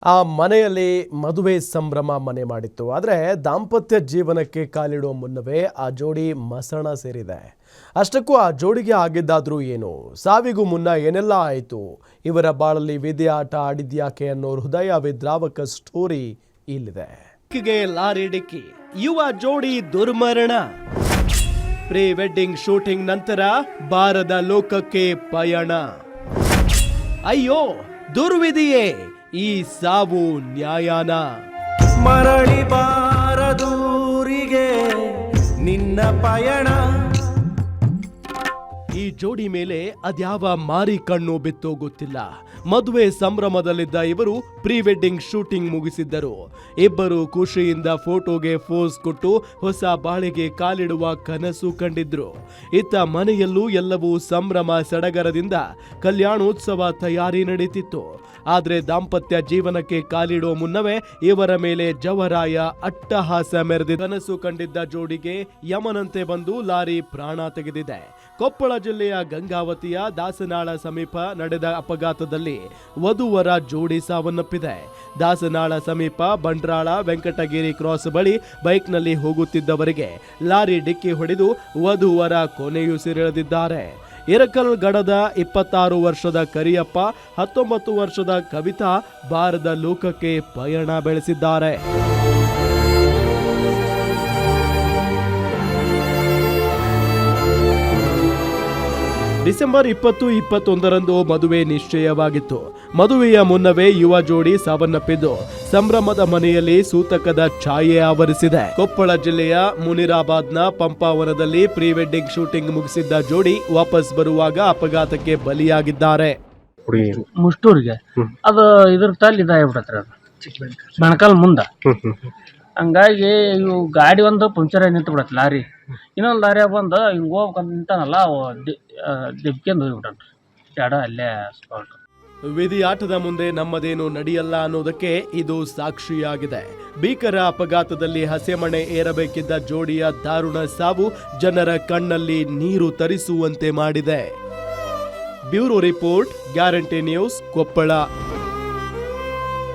ಆ ಮನೆಯಲ್ಲಿ ಮದುವೆ ಸಂಭ್ರಮ ಮನೆ ಮಾಡಿತ್ತು. ಆದರೆ ದಾಂಪತ್ಯ ಜೀವನಕ್ಕೆ ಕಾಲಿಡುವ ಮುನ್ನವೇ ಆ ಜೋಡಿ ಮಸಣ ಸೇರಿದೆ. ಅಷ್ಟಕ್ಕೂ ಆ ಜೋಡಿಗೆ ಆಗಿದ್ದಾದ್ರೂ ಏನು, ಸಾವಿಗೂ ಮುನ್ನ ಏನೆಲ್ಲ ಆಯಿತು, ಇವರ ಬಾಳಲ್ಲಿ ವಿಧಿ ಆಟ ಆಡಿದ್ಯಾಕೆ ಅನ್ನೋ ಹೃದಯ ವಿದ್ರಾವಕ ಸ್ಟೋರಿ ಇಲ್ಲಿದೆ. ಲಾರಿ ಡಿಕ್ಕಿ, ಯುವ ಜೋಡಿ ದುರ್ಮರಣ. ಪ್ರೀ ವೆಡ್ಡಿಂಗ್ ಶೂಟಿಂಗ್ ನಂತರ ಬಾರದ ಲೋಕಕ್ಕೆ ಪಯಣ. ಅಯ್ಯೋ ದುರ್ವಿಧಿಯೇ, ಈ ಸಾವು ನ್ಯಾಯಾನ? ಮರಳಿ ಬಾರದೂರಿಗೆ ನಿನ್ನ ಪಯಣ. ಈ ಜೋಡಿ ಮೇಲೆ ಅದ್ಯಾವ ಮಾರಿ ಕಣ್ಣು ಬಿತ್ತೋ ಗೊತ್ತಿಲ್ಲ. ಮದುವೆ ಸಂಭ್ರಮದಲ್ಲಿದ್ದ ಇವರು ಪ್ರೀ ವೆಡ್ಡಿಂಗ್ ಶೂಟಿಂಗ್ ಮುಗಿಸಿದ್ದರು. ಇಬ್ಬರು ಖುಷಿಯಿಂದ ಫೋಟೋಗೆ ಫೋಸ್ ಕೊಟ್ಟು ಹೊಸ ಬಾಳಿಗೆ ಕಾಲಿಡುವ ಕನಸು ಕಂಡಿದ್ರು. ಇತ್ತ ಮನೆಯಲ್ಲೂ ಎಲ್ಲವೂ ಸಂಭ್ರಮ ಸಡಗರದಿಂದ ಕಲ್ಯಾಣೋತ್ಸವ ತಯಾರಿ ನಡೀತಿತ್ತು. ಆದ್ರೆ ದಾಂಪತ್ಯ ಜೀವನಕ್ಕೆ ಕಾಲಿಡುವ ಮುನ್ನವೇ ಇವರ ಮೇಲೆ ಜವರಾಯ ಅಟ್ಟಹಾಸ ಮೆರೆದ ಕನಸು ಕಂಡಿದ್ದ ಜೋಡಿಗೆ ಯಮನಂತೆ ಬಂದು ಲಾರಿ ಪ್ರಾಣ ತೆಗೆದಿದೆ. ಕೊಪ್ಪಳ ಜಿಲ್ಲೆಯ ಗಂಗಾವತಿಯ ದಾಸನಾಳ ಸಮೀಪ ನಡೆದ ಅಪಘಾತದಲ್ಲಿ ವಧುವರ ಜೋಡಿ ಸಾವನ್ನಪ್ಪಿದೆ. ದಾಸನಾಳ ಸಮೀಪ ಬಂಡ್ರಾಳ ವೆಂಕಟಗಿರಿ ಕ್ರಾಸ್ ಬಳಿ ಬೈಕ್ನಲ್ಲಿ ಹೋಗುತ್ತಿದ್ದವರಿಗೆ ಲಾರಿ ಡಿಕ್ಕಿ ಹೊಡೆದು ವಧುವರ ಕೊನೆಯುಸಿರೆಳೆದಿದ್ದಾರೆ. ಇರಕಲ್ ಗಡದ 26 ವರ್ಷದ ಕರಿಯಪ್ಪ, 19 ವರ್ಷದ ಕವಿತಾ ಬಾರದ ಲೋಕಕ್ಕೆ ಪಯಣ ಬೆಳೆಸಿದ್ದಾರೆ. ಡಿಸೆಂಬರ್ 20, 21ರಂದು ಮದುವೆ ನಿಶ್ಚಯವಾಗಿತ್ತು. ಮದುವೆಯ ಮುನ್ನವೇ ಯುವ ಜೋಡಿ ಸಾವನ್ನಪ್ಪಿದ್ದು ಸಂಭ್ರಮದ ಮನೆಯಲ್ಲಿ ಸೂತಕದ ಛಾಯೆ ಆವರಿಸಿದೆ. ಕೊಪ್ಪಳ ಜಿಲ್ಲೆಯ ಮುನಿರಾಬಾದ್ನ ಪಂಪಾವನದಲ್ಲಿ ಪ್ರೀ ವೆಡ್ಡಿಂಗ್ ಶೂಟಿಂಗ್ ಮುಗಿಸಿದ್ದ ಜೋಡಿ ವಾಪಸ್ ಬರುವಾಗ ಅಪಘಾತಕ್ಕೆ ಬಲಿಯಾಗಿದ್ದಾರೆ. ಮುಷ್ಟೂರಿಗೆ ಅದು ಇದ್ರ ತಲ್ಲಿ ಇದಾಗ್ಬಿಟ್ಟತ್ರಿ, ಅದು ಬೆಣಕಲ್ ಮುಂದ. ಹಂಗಾಗಿ ಇವು ಗಾಡಿ ಒಂದು ಪಂಕ್ಚರ್ ಆಗಿ ನಿಂತು ಬಿಡತ್ತೆ ಲಾರಿ. ಇನ್ನೊಂದು ಲಾರಿ ಬಂದು ಹಿಂಗೆ ಹೋಗ್ಬೇಕಂತ ನಿಂತಾನಲ್ಲ, ದಿಬ್ಕೆಂದು ಹೋಗ್ಬಿಟ್ರಿ ಜಾಡ ಅಲ್ಲೇ ಸ್ಪಾಟ್. ವಿಧಿ ಆಟದ ಮುಂದೆ ನಮ್ಮದೇನು ನಡೆಯಲ್ಲ ಅನ್ನೋದಕ್ಕೆ ಇದು ಸಾಕ್ಷಿಯಾಗಿದೆ. ಭೀಕರ ಅಪಘಾತದಲ್ಲಿ ಹಸೆಮಣೆ ಏರಬೇಕಿದ್ದ ಜೋಡಿಯ ದಾರುಣ ಸಾವು ಜನರ ಕಣ್ಣಲ್ಲಿ ನೀರು ತರಿಸುವಂತೆ ಮಾಡಿದೆ. Bureau report, guarantee news, Koppal.